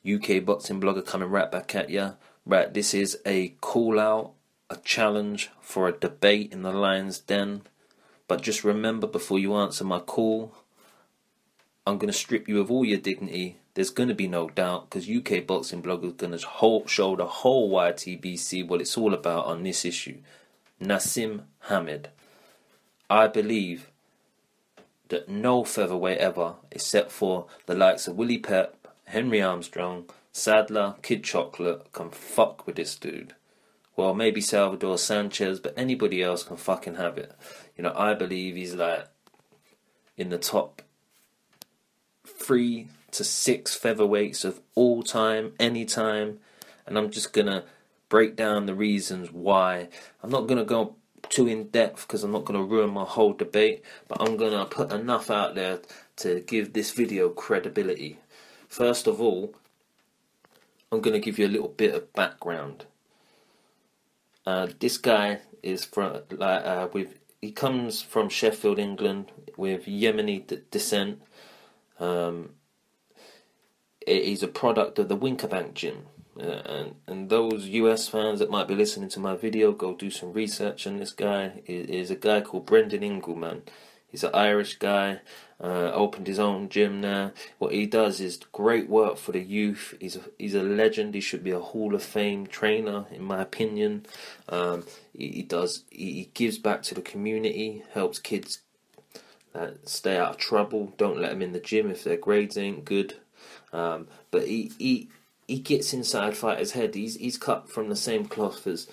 UK boxing blogger coming right back at ya. Right, this is a call out, a challenge for a debate in the Lion's Den. But just remember, before you answer my call, I'm going to strip you of all your dignity. There's going to be no doubt, because UK boxing blogger is going to show the whole YTBC what it's all about on this issue. Naseem Hamed. I believe that no featherweight ever, except for the likes of Willie Pep, Henry Armstrong, Sadler, Kid Chocolate, can fuck with this dude. Well, maybe Salvador Sanchez, but anybody else can fucking have it. You know, I believe he's like in the top 3 to 6 featherweights of all time, anytime. And I'm just going to break down the reasons why. I'm not going to go too in depth because I'm not going to ruin my whole debate, but I'm going to put enough out there to give this video credibility. First of all, I'm going to give you a little bit of background. This guy is from he comes from Sheffield, England, with Yemeni descent. He's a product of the Winkerbank gym. And those US fans that might be listening to my video, go do some research on this guy. Is a guy called Brendan Ingle, man. He's an Irish guy, opened his own gym now. What he does is great work for the youth. He's a legend. He should be a Hall of Fame trainer, in my opinion. He gives back to the community, helps kids stay out of trouble. Don't let them in the gym if their grades ain't good. But he gets inside fighters' head. He's cut from the same cloth as,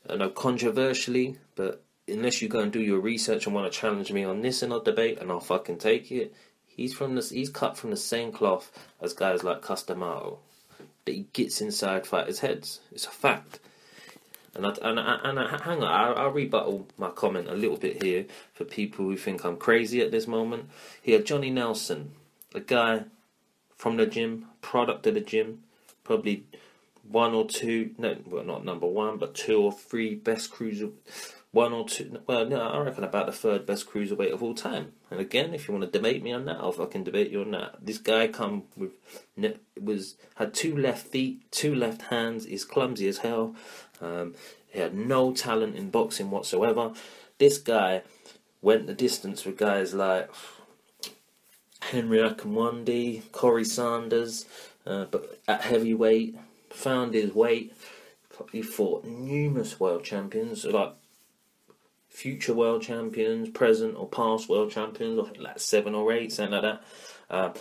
I know, controversially, but unless you go and do your research and want to challenge me on this in a debate, and I'll fucking take it. He's cut from the same cloth as guys like Custamato. But he gets inside fighters' heads. It's a fact. And hang on, I'll rebuttal my comment a little bit here for people who think I'm crazy at this moment. Here, Johnny Nelson, a guy from the gym, product of the gym, probably one or two, no, well, not number one, but 2 or 3 best cruiser, 1 or 2, well, no, I reckon about the 3rd best cruiserweight of all time. And again, if you want to debate me on that, I'll fucking debate you on that. This guy had 2 left feet, 2 left hands, he's clumsy as hell, he had no talent in boxing whatsoever. This guy went the distance with guys like Henry Akinwande, Corey Sanders, but at heavyweight, found his weight. He fought numerous world champions, like future world champions, present or past world champions, I think like 7 or 8, something like that.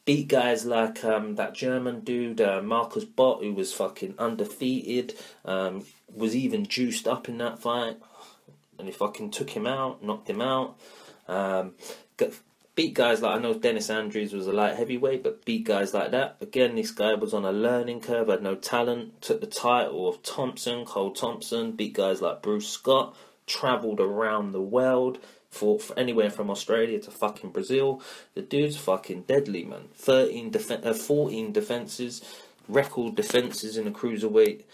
Beat guys like that German dude, Marcus Bott, who was fucking undefeated, was even juiced up in that fight, and he fucking took him out, knocked him out. Beat guys like, I know Dennis Andrews was a light heavyweight, but beat guys like that. Again, this guy was on a learning curve, had no talent, took the title of Cole Thompson, beat guys like Bruce Scott, travelled around the world, fought for anywhere from Australia to fucking Brazil. The dude's fucking deadly, man. 14 defences, record defences in the cruiserweight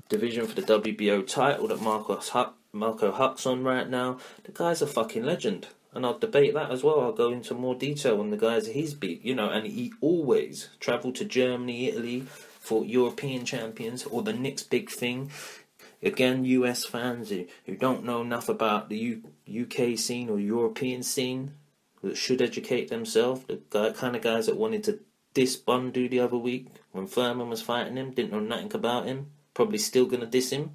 division for the WBO title that Marco Huck's on right now. The guy's a fucking legend. And I'll debate that as well. I'll go into more detail on the guys he's beat, you know, and he always travelled to Germany, Italy, for European champions, or the next big thing. Again, US fans who don't know enough about the UK scene or European scene, that should educate themselves. The kind of guys that wanted to diss Bundu the other week when Furman was fighting him, didn't know nothing about him, probably still going to diss him,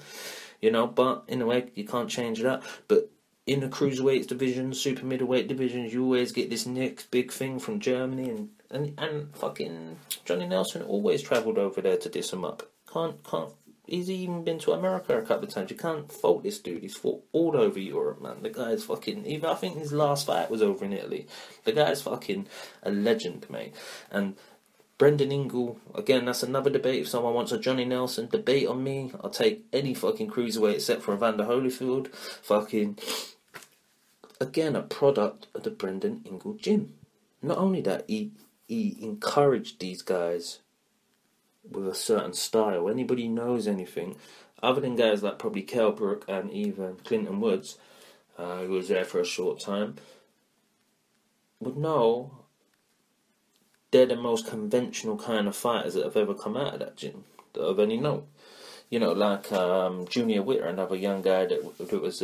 you know, but in a way, you can't change that. But in the cruiserweight division, super middleweight divisions, you always get this next big thing from Germany, and fucking Johnny Nelson always travelled over there to diss him up. Can't. He's even been to America a couple of times. You can't fault this dude. He's fought all over Europe, man. The guy's fucking. Even I think his last fight was over in Italy. The guy's fucking a legend, mate. And Brendan Ingle, again, that's another debate. If someone wants a Johnny Nelson debate on me, I'll take any fucking cruiserweight except for Evander Holyfield. Fucking, again, a product of the Brendan Ingle gym. Not only that, he encouraged these guys with a certain style. Anybody knows anything, other than guys like probably Kell Brook and even Clinton Woods, who was there for a short time, would know they're the most conventional kind of fighters that have ever come out of that gym that I've any known. You know, like Junior Witter, another young guy that was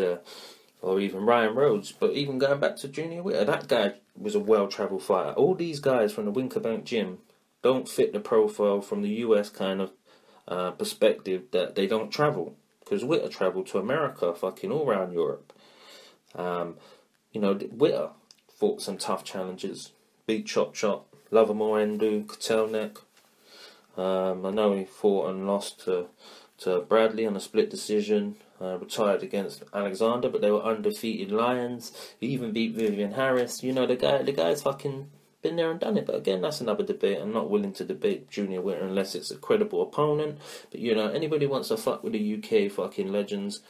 or even Ryan Rhodes. But even going back to Junior Witter, that guy was a well-travelled fighter. All these guys from the Winkerbank gym don't fit the profile from the US kind of perspective that they don't travel. Because Witter travelled to America, fucking all around Europe. You know, Witter fought some tough challenges. Beat Chop Chop, Lovamore Endu, Kotelnik. I know he fought and lost to Bradley on a split decision. Retired against Alexander, but they were undefeated Lions. He even beat Vivian Harris. You know, the guy's fucking been there and done it. But again, that's another debate. I'm not willing to debate Junior Witter unless it's a credible opponent. But you know, anybody wants to fuck with the UK fucking legends,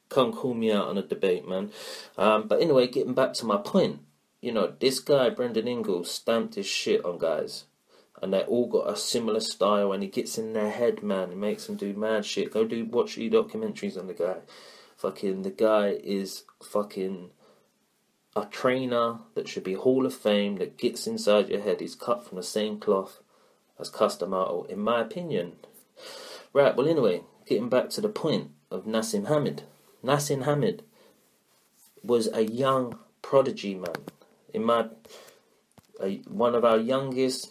come call me out on a debate, man. But anyway, getting back to my point, you know, this guy Brendan Ingle stamped his shit on guys. And they all got a similar style, and he gets in their head, man, and makes them do mad shit. Watch the documentaries on the guy. The guy is fucking a trainer that should be Hall of Fame, that gets inside your head. He's cut from the same cloth as Customato, in my opinion. Right, well anyway, getting back to the point of Naseem Hamed. Naseem Hamed was a young prodigy, man. One of our youngest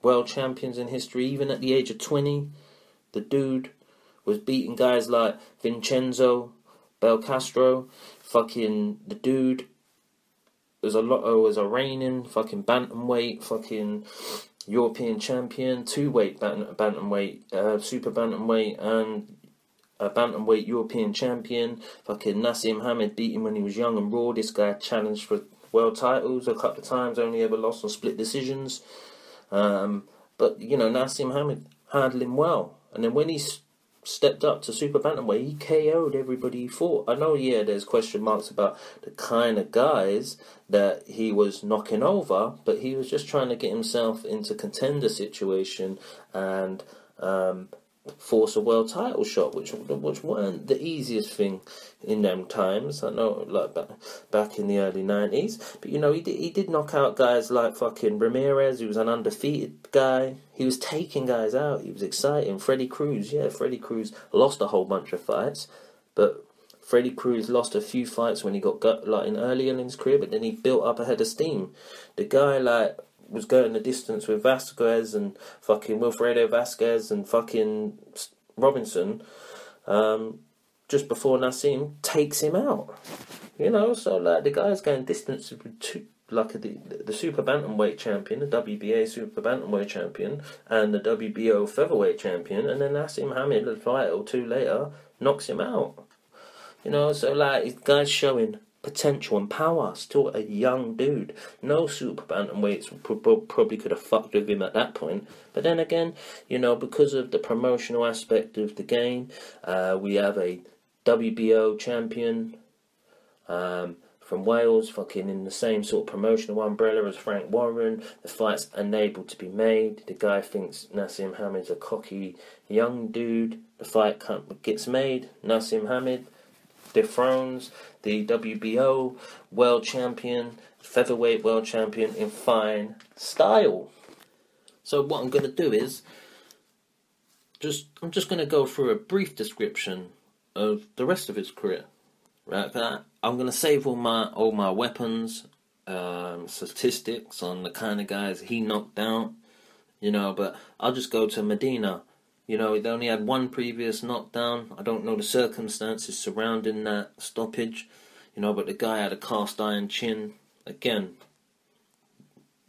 world champions in history, even at the age of 20. The dude was beating guys like Vincenzo Belcastro. The dude was a reigning fucking bantamweight, fucking European champion, two-weight bantamweight, super bantamweight, and a bantamweight European champion. Naseem Hamed beat him when he was young and raw. This guy challenged for world titles a couple of times, only ever lost on split decisions. But you know, Naseem Hamed handled him well, and then when he stepped up to super bantamweight, he KO'd everybody he fought. I know, yeah, there's question marks about the kind of guys that he was knocking over, but he was just trying to get himself into contender situation and force a world title shot, which weren't the easiest thing in them times. I know, like back in the early 90s, but you know, he did knock out guys like fucking Ramirez, who was an undefeated guy. He was taking guys out. He was exciting. Freddie Cruz lost a whole bunch of fights, but Freddie Cruz lost a few fights when he got early in his career, but then he built up a head of steam. The guy was going the distance with Vasquez and fucking Wilfredo Vasquez and fucking Robinson, just before Naseem takes him out. You know, so the guy's going distance with the super bantamweight champion, the WBA super bantamweight champion, and the WBO featherweight champion, and then Naseem Hamed, a fight or two later, knocks him out. You know, so his guy's showing potential and power. Still a young dude. No super bantamweights probably could have fucked with him at that point. But then again, you know, because of the promotional aspect of the game, we have a WBO champion from Wales, fucking in the same sort of promotional umbrella as Frank Warren. The fight's unable to be made. The guy thinks Naseem Hamed's a cocky young dude. The fight gets made. Naseem Hamed dethrones the WBO world champion, featherweight world champion in fine style. So what I'm going to do is I'm just going to go through a brief description of the rest of his career. Right, I'm going to save all my weapons, statistics on the kind of guys he knocked out, you know. But I'll just go to Medina. You know, they only had one previous knockdown. I don't know the circumstances surrounding that stoppage, you know, but the guy had a cast iron chin. Again,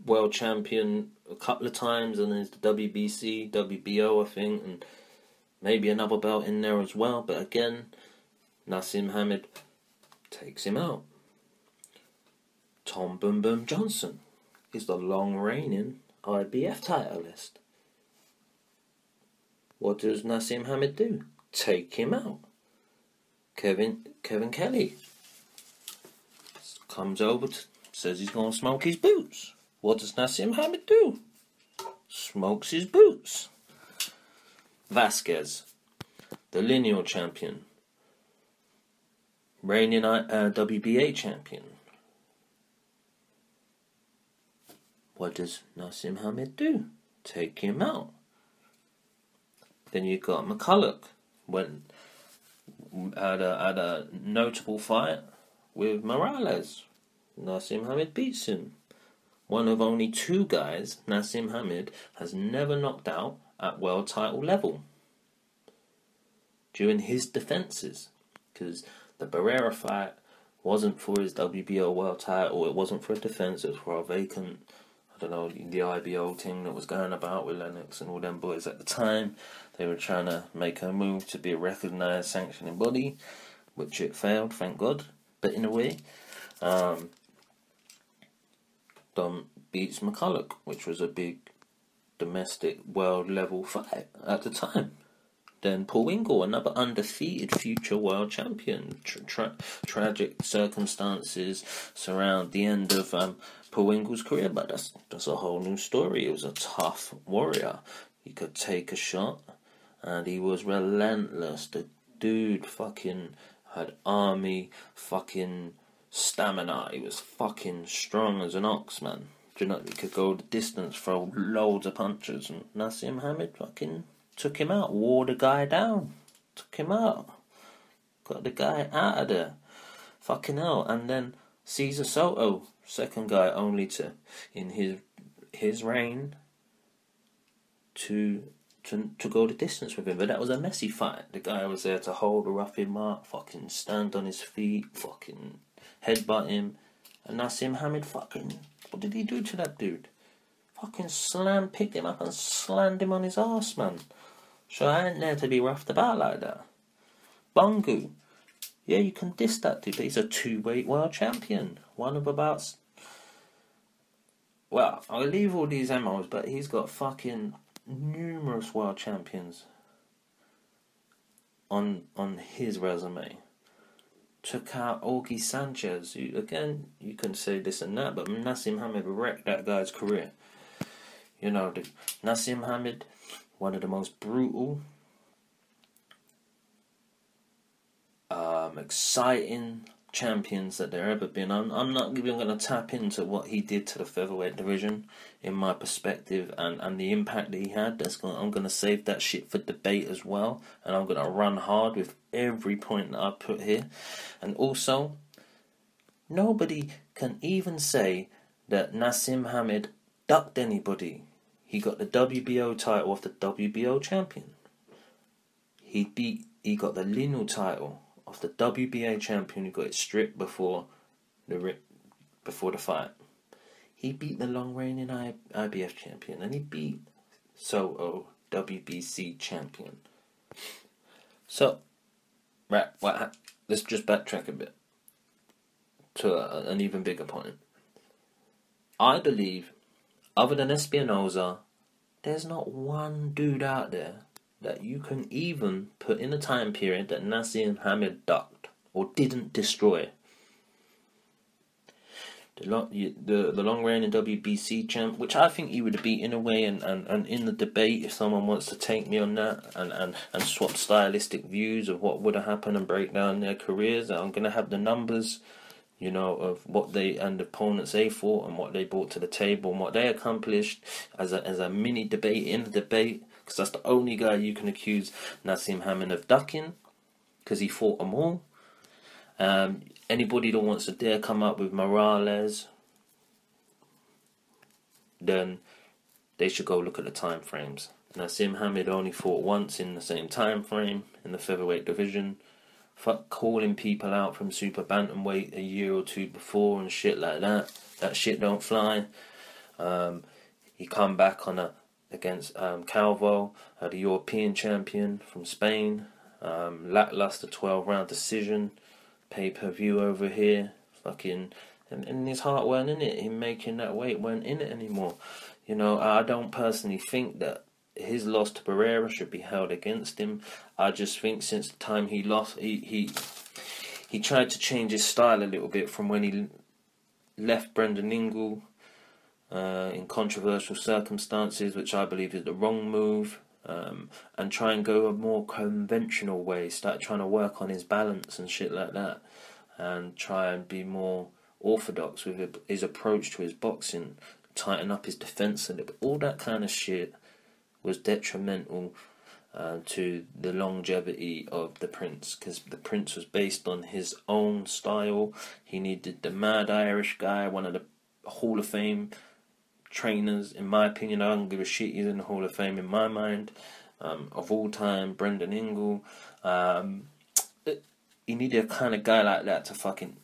world champion a couple of times, and there's the WBC, WBO, I think, and maybe another belt in there as well. But again, Naseem Hamed takes him out. Tom Boom Boom Johnson is the long reigning IBF titleist. What does Naseem Hamed do? Take him out. Kevin Kelly comes over, says he's going to smoke his boots. What does Naseem Hamed do? Smokes his boots. Vasquez, the lineal champion, reigning WBA champion. what does Naseem Hamed do? Take him out. Then you got McCulloch, had a notable fight with Morales. Naseem Hamed beats him. One of only 2 guys Naseem Hamed has never knocked out at world title level during his defences, because the Barrera fight wasn't for his WBO world title, it wasn't for a defence, it was for a vacant, I don't know, the IBO thing that was going about with Lennox and all them boys at the time. They were trying to make a move to be a recognised sanctioning body, which it failed, thank God. But in a way, Dom beats McCulloch, which was a big domestic world level fight at the time. Then Paul Ingle, another undefeated future world champion. Tragic circumstances surround the end of Paul Ingle's career, but that's a whole new story. He was a tough warrior. He could take a shot, and he was relentless. The dude fucking had army fucking stamina. He was fucking strong as an ox, man. Do you know, he could go the distance, throw loads of punches, and Naseem Hamed fucking took him out, wore the guy down, took him out, got the guy out of there, fucking hell. And then Cesar Soto, second guy only to in his reign to go the distance with him. But that was a messy fight. The guy was there to hold a rough mark, fucking stand on his feet, fucking headbutt him, and Naseem Hamed fucking, what did he do to that dude? Fucking picked him up and slammed him on his arse, man. So I ain't there to be roughed about like that. Bungu, yeah, you can diss that dude, but he's a 2-weight world champion. One of about, well, I'll leave all these MOs, but he's got fucking numerous world champions on his resume. Took out Augie Sanchez. Again, you can say this and that, but Naseem Hamed wrecked that guy's career. You know, Naseem Hamed, one of the most brutal, exciting champions that there ever been. I'm not even going to tap into what he did to the featherweight division in my perspective and the impact that he had. I'm going to save that shit for debate as well, and I'm going to run hard with every point that I put here. And also, nobody can even say that Naseem Hamed ducked anybody. He got the WBO title of the WBO champion. He got the lineal title of the WBA champion, who got it stripped before the fight. He beat the long reigning IBF champion, and he beat Soto, WBC champion. So, right, let's just backtrack a bit to an even bigger point. I believe, other than Espinoza, there's not one dude out there that you can even put in a time period that Naseem Hamed ducked or didn't destroy. The long reigning WBC champ, which I think he would have beat in a way, and in the debate, if someone wants to take me on that and swap stylistic views of what would have happened and break down their careers, I'm going to have the numbers, you know, of what they and the opponents they fought and what they brought to the table and what they accomplished as a mini debate in the debate, because that's the only guy you can accuse Naseem Hamed of ducking, because he fought them all. Anybody that wants to dare come up with Morales, then they should go look at the time frames. Naseem Hamed only fought once in the same time frame in the featherweight division. Fuck calling people out from super bantamweight a year or two before and shit like that. That shit don't fly. He come back against Calvo, the European champion from Spain. Lackluster 12-round decision. Pay-per-view over here. Fucking, and his heart weren't in it. Him making that weight weren't in it anymore. You know, I don't personally think that his loss to Barrera should be held against him. I just think since the time he lost, he tried to change his style a little bit from when he left Brendan Ingle in controversial circumstances, which I believe is the wrong move, and try and go a more conventional way, start trying to work on his balance and shit like that, and try and be more orthodox with his approach to his boxing, tighten up his defence a little bit. All that kind of shit was detrimental to the longevity of the Prince, because the Prince was based on his own style. He needed the mad Irish guy, one of the Hall of Fame trainers, in my opinion. I don't give a shit, he's in the Hall of Fame in my mind, of all time, Brendan Ingle. He needed a kind of guy like that to fucking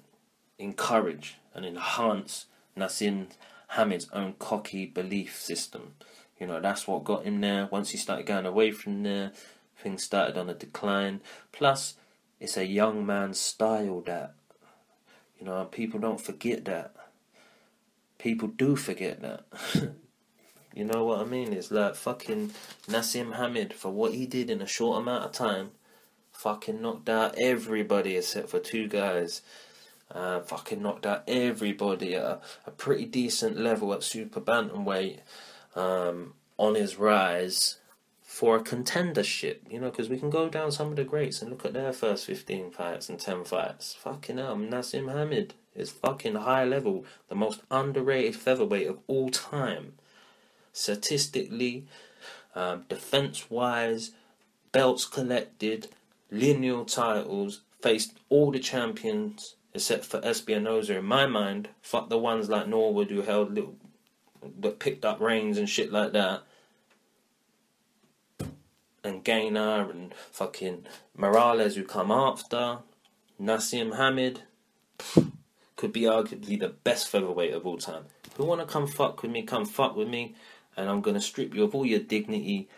encourage and enhance Naseem Hamid's own cocky belief system. You know, that's what got him there. Once he started going away from there, things started on a decline. Plus, it's a young man's style, that. You know, people don't forget that. People do forget that. You know what I mean? It's like fucking Naseem Hamid, for what he did in a short amount of time, fucking knocked out everybody except for 2 guys. Fucking knocked out everybody at a pretty decent level at super bantamweight, on his rise for a contendership, you know, because we can go down some of the greats and look at their first 15 fights and 10 fights. Fucking hell, Naseem Hamid is fucking high level, the most underrated featherweight of all time. Statistically, defense-wise, belts collected, lineal titles, faced all the champions except for Espinoza in my mind. Fuck the ones like Norwood who held little, that picked up reigns and shit like that, and Gaynor and fucking Morales who come after. Naseem Hamid could be arguably the best featherweight of all time. If you want to come fuck with me, come fuck with me, and I'm going to strip you of all your dignity.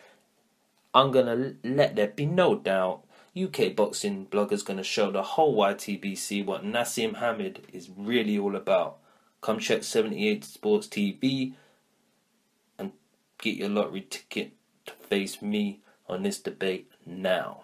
I'm going to let there be no doubt UK boxing bloggers going to show the whole YTBC what Naseem Hamid is really all about. Come check 78 Sports TV and get your lottery ticket to face me on this debate now.